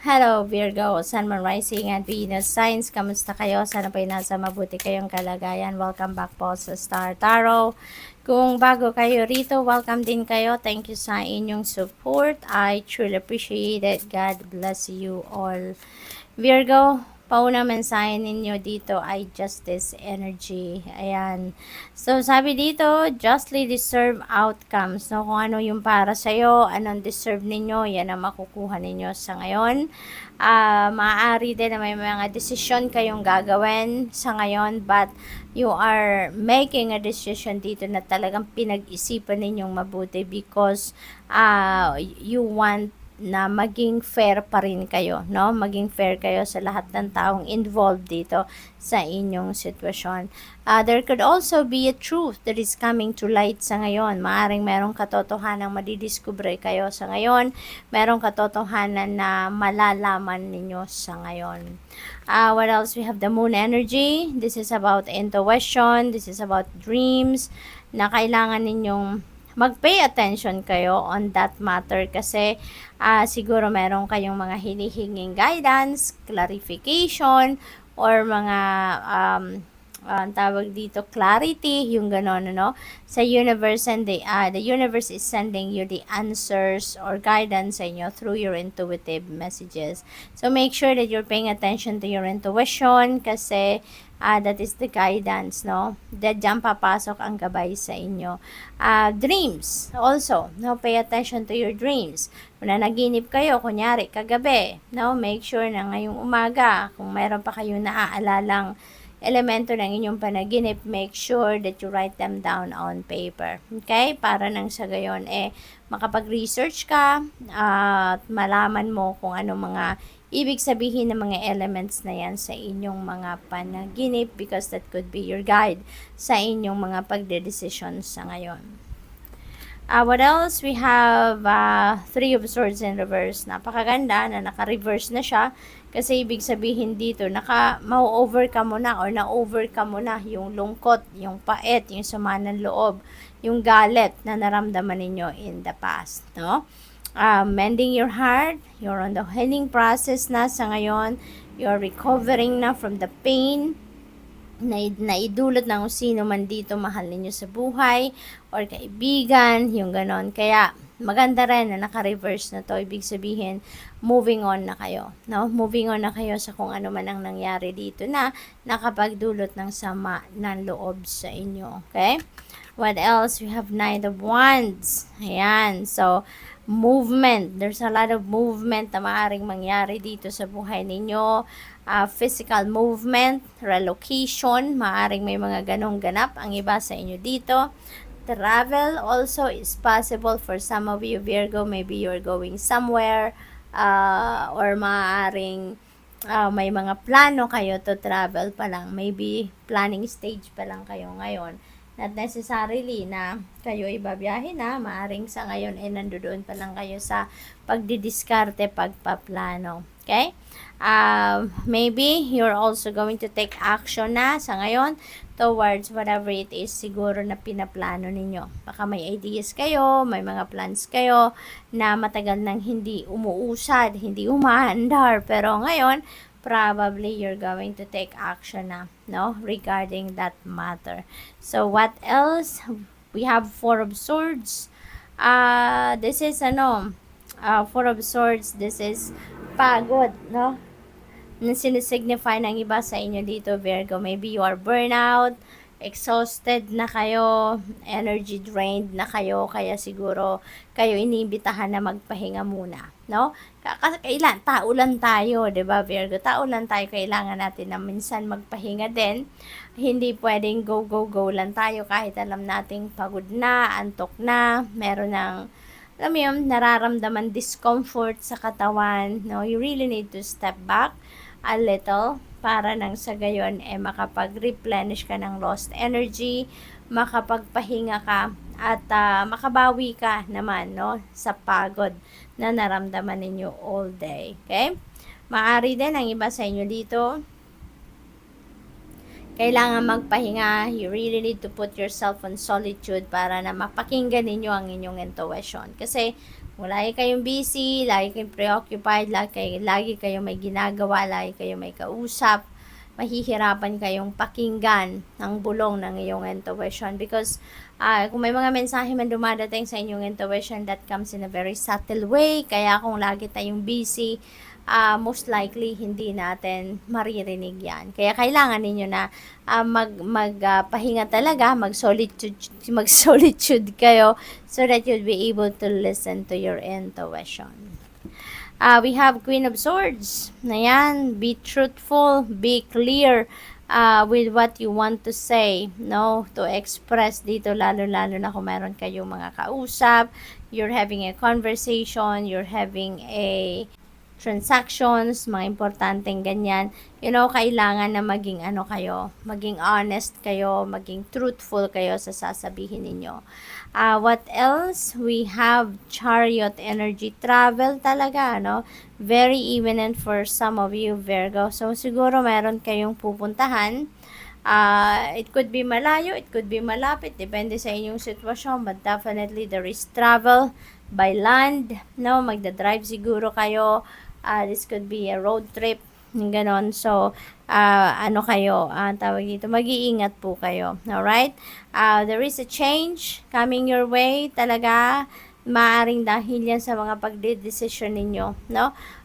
Hello Virgo, Sun, Moon, Rising at Venus Signs. Kamusta kayo? Sana po'y nasa mabuti kayong kalagayan. Welcome back po sa Star Tarot. Kung bago kayo rito, welcome din kayo. Thank you sa inyong support. I truly appreciate it. God bless you all. Virgo, pauna mensahe ninyo dito ay justice energy. Ayan. So, sabi dito, justly deserve outcomes. No? Kung ano yung para sa'yo, anong deserve ninyo, yan ang makukuha ninyo sa ngayon. Maaari din na may mga desisyon kayong gagawin sa ngayon, but you are making a decision dito na talagang pinag-isipan ninyong mabuti because you want na maging fair pa rin kayo, no? Maging fair kayo sa lahat ng taong involved dito sa inyong sitwasyon. There could also be a truth that is coming to light sa ngayon. Maaring merong katotohanan madidiscover kayo sa ngayon. Merong katotohanan na malalaman ninyo sa ngayon. What else? We have the moon energy. This is about intuition. This is about dreams na kailangan ninyong mag-pay attention kayo on that matter kasi siguro meron kayong mga hinihinging guidance, clarification, or mga tawag dito clarity, yung gano'n, no? Sa universe, and the universe is sending you the answers or guidance sa inyo through your intuitive messages. So make sure that you're paying attention to your intuition kasi that is the guidance, no? Diyan papasok ang gabay sa inyo. Dreams also, no? Pay attention to your dreams. Kung nanaginip kayo, kunyari kagabi, no? Make sure na ngayong umaga, kung mayroon pa kayong naaalalang elemento ng inyong panaginip, make sure that you write them down on paper. Okay? Para nang sa gayon, makapag-research ka at malaman mo kung ano mga ibig sabihin ng mga elements na yan sa inyong mga panaginip because that could be your guide sa inyong mga pagdedesisyon sa ngayon. What else? We have Three of Swords in reverse. Napakaganda na naka-reverse na siya kasi ibig sabihin dito, ma-overcome mo na or na-overcome mo na yung lungkot, yung pait, yung sama ng loob, yung galit na naramdaman ninyo in the past. No? Mending your heart, you're on the healing process na sa ngayon, you're recovering na from the pain na idulot ng sino man dito mahal ninyo sa buhay or kaibigan, yung ganon. Kaya maganda rin na naka-reverse na to. Ibig sabihin, moving on na kayo. No? Moving on na kayo sa kung ano man ang nangyari dito na nakapagdulot ng sama ng loob sa inyo. Okay? What else? We have Knight of Wands. Ayan. So, movement. There's a lot of movement na maaaring mangyari dito sa buhay ninyo. Physical movement, relocation, maaaring may mga ganong ganap ang iba sa inyo dito. Travel also is possible for some of you, Virgo. Maybe you're going somewhere or maaaring may mga plano kayo to travel pa lang. Maybe planning stage pa lang kayo ngayon. Not necessarily na kayo ibabiyahe na. Maaaring sa ngayon ay nandoon pa lang kayo sa pagdidiskarte, pagpaplano. Okay? Maybe you're also going to take action na sa ngayon towards whatever it is siguro na pinaplano ninyo. Baka may ideas kayo, may mga plans kayo na matagal nang hindi umuusad, hindi umaandar. Pero ngayon, probably you're going to take action na, no? Regarding that matter. So, what else? We have Four of Swords. This is, Four of Swords, this is pagod, no? Sinisignify ng iba sa inyo dito, Virgo. Maybe you are burnout, exhausted na kayo, energy drained na kayo, kaya siguro kayo iniimbitahan na magpahinga muna, no? Kasi tao lang tayo, 'di ba, Virgo? Tao lang tayo, kailangan natin na minsan magpahinga din. Hindi pwedeng go lang tayo kahit alam nating pagod na, antok na, meron ng alam mo yun, nararamdaman discomfort sa katawan, no? You really need to step back a little para nang sa gayon makapag-replenish ka ng lost energy, makapagpahinga ka at makabawi ka naman, no, sa pagod na naramdaman ninyo all day. Okay? Maaari din ang iba sa inyo dito kailangan magpahinga. You really need to put yourself on solitude para na mapakinggan ninyo ang inyong intuition. Kasi Kung lagi kayong busy, lagi kayong preoccupied, lagi kayong may ginagawa, lagi kayong may kausap, mahihirapan kayong pakinggan ang bulong ng iyong intuition because kung may mga mensahe man dumadating sa inyong intuition, that comes in a very subtle way. Kaya kung lagi tayong busy, most likely hindi natin maririnig yan. Kaya kailangan ninyo na pahinga talaga, mag solitude kayo so that you'll be able to listen to your intuition. We have Queen of Swords. Ayan, be truthful, be clear with what you want to say, no? To express dito, lalo-lalo na kung meron kayong mga kausap, you're having a conversation, you're having a transactions, mga importanteng ganyan, kailangan na maging maging honest kayo, maging truthful kayo sa sasabihin ninyo. What else? We have Chariot energy, travel talaga, very imminent for some of you, Virgo. So, siguro meron kayong pupuntahan. It could be malayo, it could be malapit, depende sa inyong sitwasyon, but definitely there is travel by land, magdadrive siguro kayo. This could be a road trip, ganon. So, tawag dito, mag-iingat po kayo. Alright? There is a change coming your way talaga. Maaring dahil yan sa mga pagdedesisyon ninyo,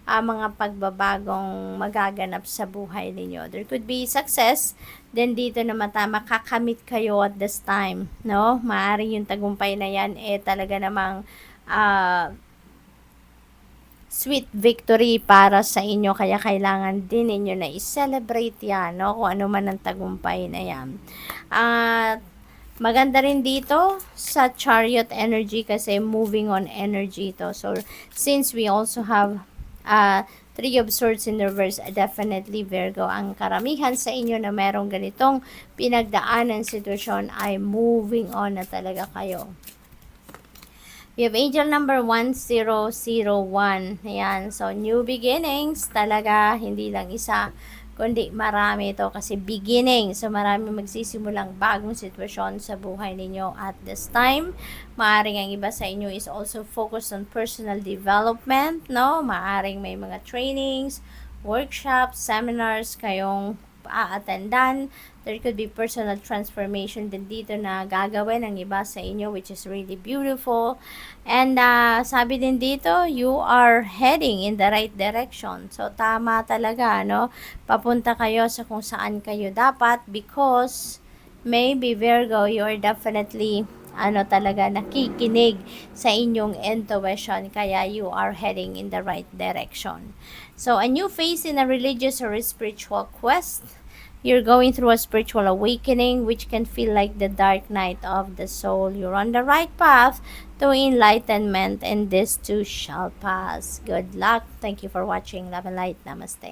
mga pagbabagong magaganap sa buhay ninyo. There could be success, then dito na makakamit kayo at this time, Maaring yung tagumpay na yan, talaga namang, sweet victory para sa inyo, kaya kailangan din ninyo na i-celebrate yan, kung ano man ang tagumpay na yan. At maganda rin dito sa Chariot energy kasi moving on energy to. So, since we also have Three of Swords in reverse, definitely Virgo, ang karamihan sa inyo na merong ganitong pinagdaanan sitwasyon ay moving on na talaga kayo. We have angel number 1001. Ayan. So, new beginnings. Talaga, hindi lang isa, kundi marami ito kasi beginning. So, marami magsisimulang bagong sitwasyon sa buhay ninyo at this time. Maaring ang iba sa inyo is also focused on personal development, Maaring may mga trainings, workshops, seminars kayong a-attendan. There could be personal transformation din dito na gagawin ng iba sa inyo, which is really beautiful. And sabi din dito, you are heading in the right direction. So, tama talaga, Papunta kayo sa kung saan kayo dapat because maybe Virgo, you are definitely talaga nakikinig sa inyong intuition, kaya you are heading in the right direction. So, a new phase in a religious or spiritual quest. You're going through a spiritual awakening which can feel like the dark night of the soul. You're on the right path to enlightenment and this too shall pass. Good luck. Thank you for watching. Love and light. Namaste.